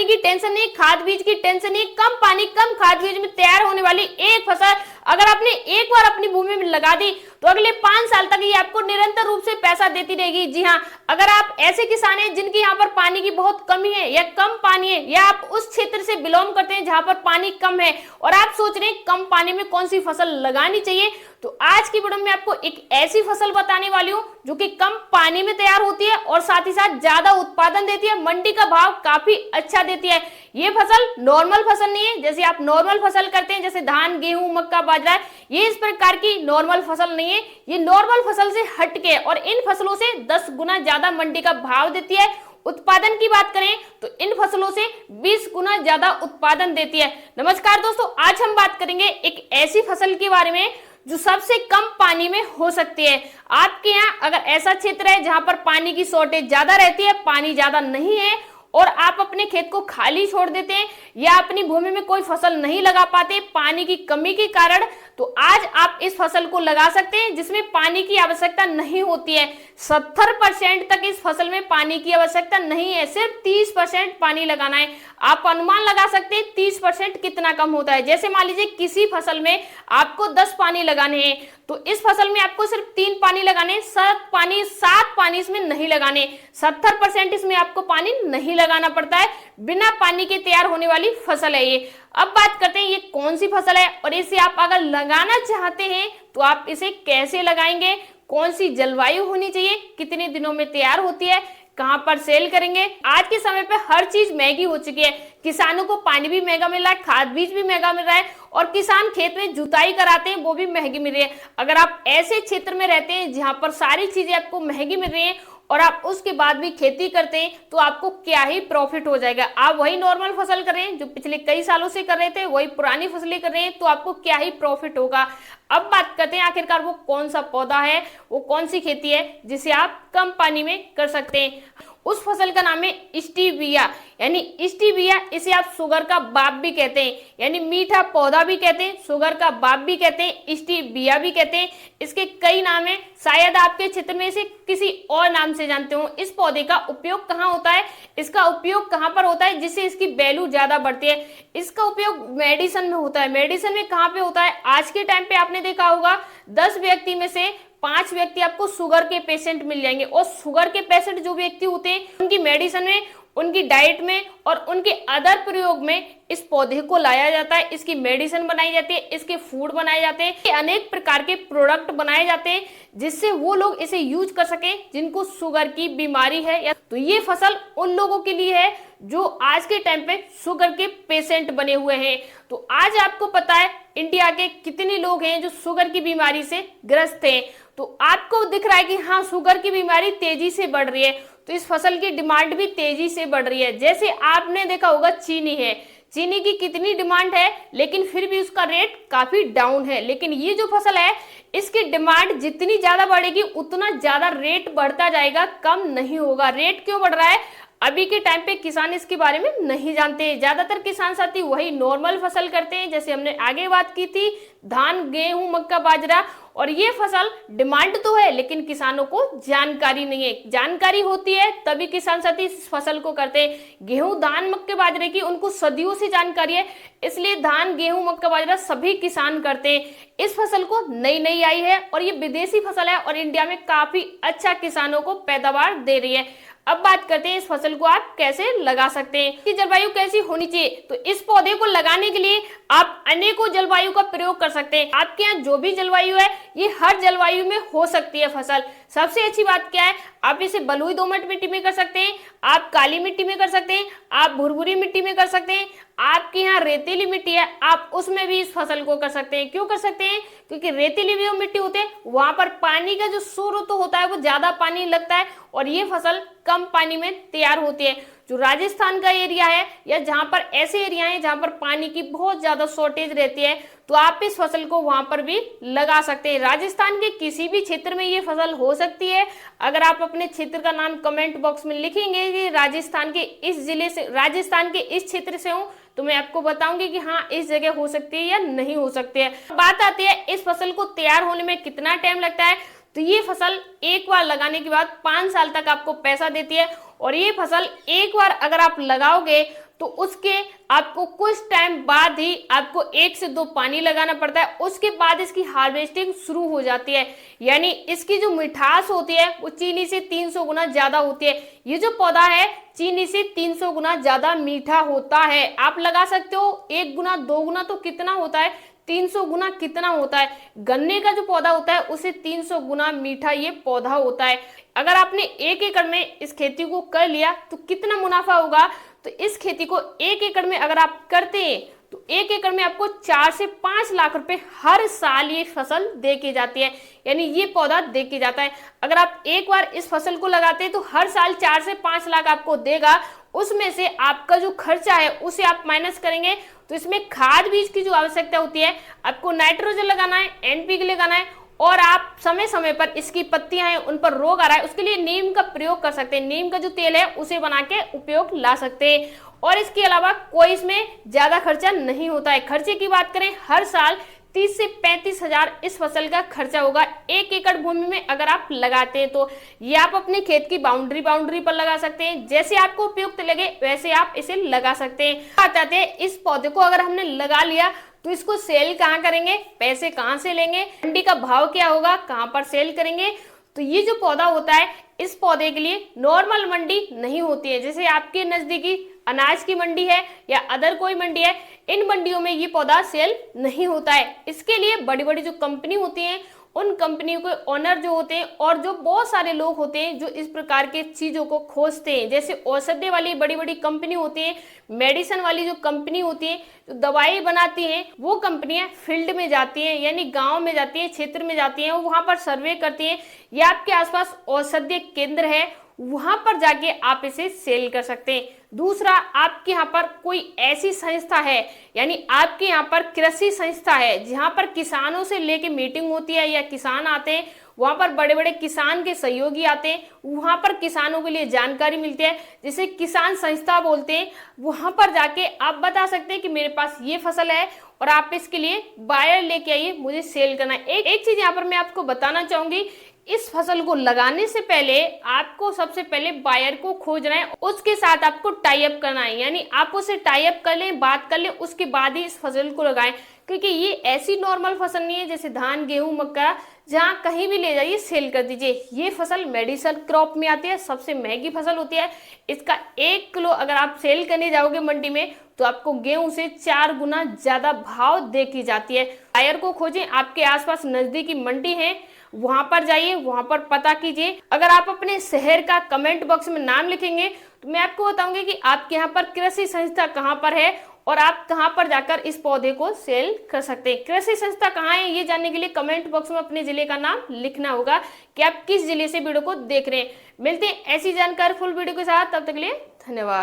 पानी की टेंशन नहीं, खाद बीज की टेंशन नहीं, कम पानी कम खाद बीज में तैयार होने वाली एक फसल अगर आपने एक बार अपनी भूमि में लगा दी तो अगले 5 साल तक ये आपको निरंतर रूप से पैसा देती रहेगी। जी हाँ, अगर आप ऐसे किसान हैं जिनके यहाँ पर पानी की बहुत कमी है या कम पानी है, या आप उस क्षेत्र से बिलोंग करते हैं जहां पर पानी कम है और आप सोच रहे हैं कम पानी में कौन सी फसल लगानी चाहिए, तो आज की वीडियो में आपको एक ऐसी फसल बताने वाली हूँ जो कि कम पानी में तैयार होती है और साथ ही साथ ज्यादा उत्पादन देती है, मंडी का भाव काफी अच्छा देती है। ये फसल नॉर्मल फसल नहीं है, जैसे आप नॉर्मल फसल करते हैं जैसे धान, गेहूं, मक्का, बाजरा, ये इस प्रकार की नॉर्मल फसल नहीं है। ये नॉर्मल फसल से हटके और इन फसलों से 10 गुना ज्यादा मंडी का भाव देती है। उत्पादन की बात करें तो इन फसलों से 20 गुना ज्यादा उत्पादन देती है। नमस्कार दोस्तों, आज हम बात करेंगे एक ऐसी फसल के बारे में जो सबसे कम पानी में हो सकती है। आपके यहाँ अगर ऐसा क्षेत्र है जहां पर पानी की शॉर्टेज ज्यादा रहती है, पानी ज्यादा नहीं है और आप अपने खेत को खाली छोड़ देते हैं या अपनी भूमि में कोई फसल नहीं लगा पाते पानी की कमी के कारण, तो आज आप इस फसल को लगा सकते हैं जिसमें पानी की आवश्यकता नहीं होती है। 70% तक इस फसल में पानी की आवश्यकता नहीं है, सिर्फ 30% पानी लगाना है। आप अनुमान लगा सकते हैं 30% कितना कम होता है। जैसे मान लीजिए किसी फसल में आपको 10 पानी लगाने हैं तो इस फसल में आपको सिर्फ 3 पानी लगाने, 7 पानी इसमें नहीं लगाने। 70% इसमें आपको पानी नहीं लगाना पड़ता है, बिना पानी के तैयार होने वाली फसल है ये। अब बात करते हैं ये कौन सी फसल है और इसे आप अगर लगाना चाहते हैं तो आप इसे कैसे लगाएंगे, कौन सी जलवायु होनी चाहिए, कितने दिनों में तैयार होती है, कहां पर सेल करेंगे। आज के समय पे हर चीज महंगी हो चुकी है, किसानों को पानी भी महंगा मिल रहा है, खाद बीज भी महंगा मिल रहा है और किसान खेत में जुताई कराते हैं वो भी महंगी मिल रही है। अगर आप ऐसे क्षेत्र में रहते हैं जहां पर सारी चीजें आपको महंगी मिल रही हैं और आप उसके बाद भी खेती करते हैं तो आपको क्या ही प्रॉफिट हो जाएगा। आप वही नॉर्मल फसल कर रहे हैं जो पिछले कई सालों से कर रहे थे, वही पुरानी फसलें कर रहे हैं, तो आपको क्या ही प्रॉफिट होगा। अब बात करते हैं आखिरकार वो कौन सा पौधा है, वो कौन सी खेती है जिसे आप कम पानी में कर सकते हैं। उस फसल का नाम है स्टीविया, यानी स्टीविया, इसे आप शुगर का बाप भी कहते हैं, यानी मीठा पौधा भी कहते हैं, शुगर का बाप भी कहते हैं, स्टीविया भी कहते हैं। इसके कई नाम है, शायद आपके क्षेत्र में इसे किसी और नाम से जानते हो। इस पौधे का उपयोग कहाँ होता है, इसका उपयोग कहाँ पर होता है जिससे इसकी वैल्यू ज्यादा बढ़ती है। इसका उपयोग मेडिसिन में होता है। मेडिसिन में कहाँ पे होता है, आज के टाइम पे आपने देखा होगा 10 व्यक्ति में से 5 व्यक्ति आपको शुगर के पेशेंट मिल जाएंगे और शुगर के पेशेंट जो व्यक्ति होते हैं उनकी मेडिसिन में, उनकी डाइट में और उनके अदर प्रयोग में इस पौधे को लाया जाता है। इसकी मेडिसिन बनाई जाती है, इसके फूड बनाए जाते हैं, अनेक प्रकार के प्रोडक्ट बनाए जाते हैं जिससे वो लोग इसे यूज कर सके जिनको शुगर की बीमारी है। या तो ये फसल उन लोगों के लिए है जो आज के टाइम पे शुगर के पेशेंट बने हुए हैं। तो आज आपको पता है इंडिया के कितने लोग हैं जो शुगर की बीमारी से ग्रस्त हैं। तो आपको दिख रहा है कि हाँ, शुगर की बीमारी तेजी से बढ़ रही है, तो इस फसल की डिमांड भी तेजी से बढ़ रही है। जैसे आपने देखा होगा चीनी है, चीनी की कितनी डिमांड है लेकिन फिर भी उसका रेट काफी डाउन है। लेकिन ये जो फसल है इसकी डिमांड जितनी ज्यादा बढ़ेगी उतना ज्यादा रेट बढ़ता जाएगा, कम नहीं होगा। रेट क्यों बढ़ रहा है, अभी के टाइम पे किसान इसके बारे में नहीं जानते। ज्यादातर किसान साथी वही नॉर्मल फसल करते हैं जैसे हमने आगे बात की थी, धान, गेहूं, मक्का, बाजरा, और ये फसल डिमांड तो है लेकिन किसानों को जानकारी नहीं है। जानकारी होती है तभी किसान साथी इस फसल को करते हैं। गेहूं, धान, मक्के, बाजरे की उनको सदियों से जानकारी है, इसलिए धान, गेहूं, मक्का, बाजरा सभी किसान करते हैं। इस फसल को नई आई है और ये विदेशी फसल है और इंडिया में काफी अच्छा किसानों को पैदावार दे रही है। अब बात करते हैं इस फसल को आप कैसे लगा सकते हैं, कि जलवायु कैसी होनी चाहिए। तो इस पौधे को लगाने के लिए आप अनेकों जलवायु का प्रयोग कर सकते हैं। आपके यहाँ जो भी जलवायु है ये हर जलवायु में हो सकती है फसल। सबसे अच्छी बात क्या है, आप इसे बलुई दोमट मिट्टी में कर सकते हैं, आप काली मिट्टी में कर सकते हैं, आप भुरभुरी मिट्टी में कर सकते हैं, आपके यहाँ रेतीली मिट्टी है आप उसमें भी इस फसल को कर सकते हैं। क्यों कर सकते हैं, क्योंकि रेतीली जो मिट्टी होती है वहां पर पानी का जो स्रोत होता है वो ज्यादा पानी लगता है और ये फसल कम पानी में तैयार होती है। जो राजस्थान का एरिया है या जहां पर ऐसे एरिया है जहां पर पानी की बहुत ज्यादा शॉर्टेज रहती है तो आप इस फसल को वहां पर भी लगा सकते हैं। राजस्थान के किसी भी क्षेत्र में ये फसल हो सकती है। अगर आप अपने क्षेत्र का नाम कमेंट बॉक्स में लिखेंगे कि राजस्थान के इस जिले से, राजस्थान के इस क्षेत्र से हूँ, तो मैं आपको बताऊंगी कि हाँ इस जगह हो सकती है या नहीं हो सकती है। बात आती है इस फसल को तैयार होने में कितना टाइम लगता है। तो ये फसल एक बार लगाने के बाद 5 साल तक आपको पैसा देती है। और ये फसल एक बार अगर आप लगाओगे तो उसके आपको कुछ टाइम बाद ही आपको 1 से 2 पानी लगाना पड़ता है, उसके बाद इसकी हार्वेस्टिंग शुरू हो जाती है। यानी इसकी जो मिठास होती है वो चीनी से 300 गुना ज्यादा होती है। ये जो पौधा है चीनी से 300 गुना ज्यादा मीठा होता है। आप लगा सकते हो 1 गुना 2 गुना तो कितना होता है, 300 गुना कितना होता है। गन्ने का जो पौधा होता है उसे 300 गुना मीठा ये पौधा होता है। अगर आपने 1 एकड़ में इस खेती को कर लिया तो कितना मुनाफा होगा, तो इस खेती को 1 एकड़ में अगर आप करते हैं तो 1 एकड़ में आपको 4 से 5 लाख रुपए हर साल ये फसल दे के जाती है, यानी ये पौधा दे के जाता है। अगर आप एक बार इस फसल को लगाते हैं तो हर साल 4 से 5 लाख आपको देगा। उसमें से आपका जो खर्चा है उसे आप माइनस करेंगे तो इसमें खाद बीज की जो आवश्यकता होती है, आपको नाइट्रोजन लगाना है, एनपीके लगाना है, और आप समय समय पर इसकी पत्तियां हैं उन पर रोग आ रहा है उसके लिए नीम का प्रयोग कर सकते हैं। नीम का जो तेल है उसे बना के उपयोग ला सकते हैं। और इसके अलावा कोई इसमें ज्यादा खर्चा नहीं होता है। खर्चे की बात करें हर साल 30 से 35 हजार इस फसल का खर्चा होगा 1 एकड़ भूमि में अगर आप लगाते हैं तो। ये आप अपने खेत की बाउंड्री पर लगा सकते हैं, जैसे आपको उपयुक्त लगे वैसे आप इसे लगा सकते हैं। बात आते हैं इस पौधे को अगर हमने लगा लिया तो इसको सेल कहाँ करेंगे, पैसे कहाँ से लेंगे, मंडी का भाव क्या होगा, कहाँ पर सेल करेंगे। तो ये जो पौधा होता है इस पौधे के लिए नॉर्मल मंडी नहीं होती है। जैसे आपके नजदीकी अनाज की मंडी है या अदर कोई मंडी है, इन मंडियों में ये पौधा सेल नहीं होता है। इसके लिए बड़ी बड़ी जो कंपनी होती हैं उन कंपनियों के ओनर जो होते हैं और जो बहुत सारे लोग होते हैं जो इस प्रकार के चीजों को खोजते हैं, जैसे औषधि वाली बड़ी बड़ी कंपनी होती है, मेडिसिन वाली जो कंपनी होती है जो दवाई बनाती हैं, वो कंपनियां फील्ड में जाती हैं, यानी गांव में जाती हैं, क्षेत्र में जाती हैं, वहां पर सर्वे करती हैं। या आपके आसपास औषधि केंद्र है वहां पर जाके आप इसे सेल कर सकते हैं। दूसरा, आपके यहाँ पर कोई ऐसी संस्था है, यानी आपके यहाँ पर कृषि संस्था है जहाँ पर किसानों से लेके मीटिंग होती है या किसान आते हैं, वहां पर बड़े बड़े किसान के सहयोगी आते हैं, वहां पर किसानों के लिए जानकारी मिलती है जिसे किसान संस्था बोलते हैं। वहां पर जाके आप बता सकते हैं कि मेरे पास ये फसल है और आप इसके लिए बायर लेके आइए, मुझे सेल करना है। एक चीज यहाँ पर मैं आपको बताना चाहूंगी, इस फसल को लगाने से पहले आपको सबसे पहले बायर को खोजना है, उसके साथ आपको टाई अप करना है, यानी आप उसे टाई अप कर लें, बात कर लें, उसके बाद ही इस फसल को लगाएं। क्योंकि ये ऐसी नॉर्मल फसल नहीं है जैसे धान, गेहूं, मक्का जहां कहीं भी ले जाइए सेल कर दीजिए। ये फसल मेडिसिन क्रॉप में आती है, सबसे महंगी फसल होती है। इसका 1 किलो अगर आप सेल करने जाओगे मंडी में तो आपको गेहूं से 4 गुना ज्यादा भाव दे की जाती है। बायर को खोजें, आपके आसपास नजदीकी मंडी है वहां पर जाइए, वहां पर पता कीजिए। अगर आप अपने शहर का कमेंट बॉक्स में नाम लिखेंगे तो मैं आपको बताऊंगी कि आपके यहाँ पर कृषि संस्था कहाँ पर है और आप कहां पर जाकर इस पौधे को सेल कर सकते हैं। कृषि संस्था कहाँ है ये जानने के लिए कमेंट बॉक्स में अपने जिले का नाम लिखना होगा कि आप किस जिले से वीडियो को देख रहे हैं। मिलते हैं ऐसी जानकारी फुल वीडियो के साथ, तब तक के लिए धन्यवाद।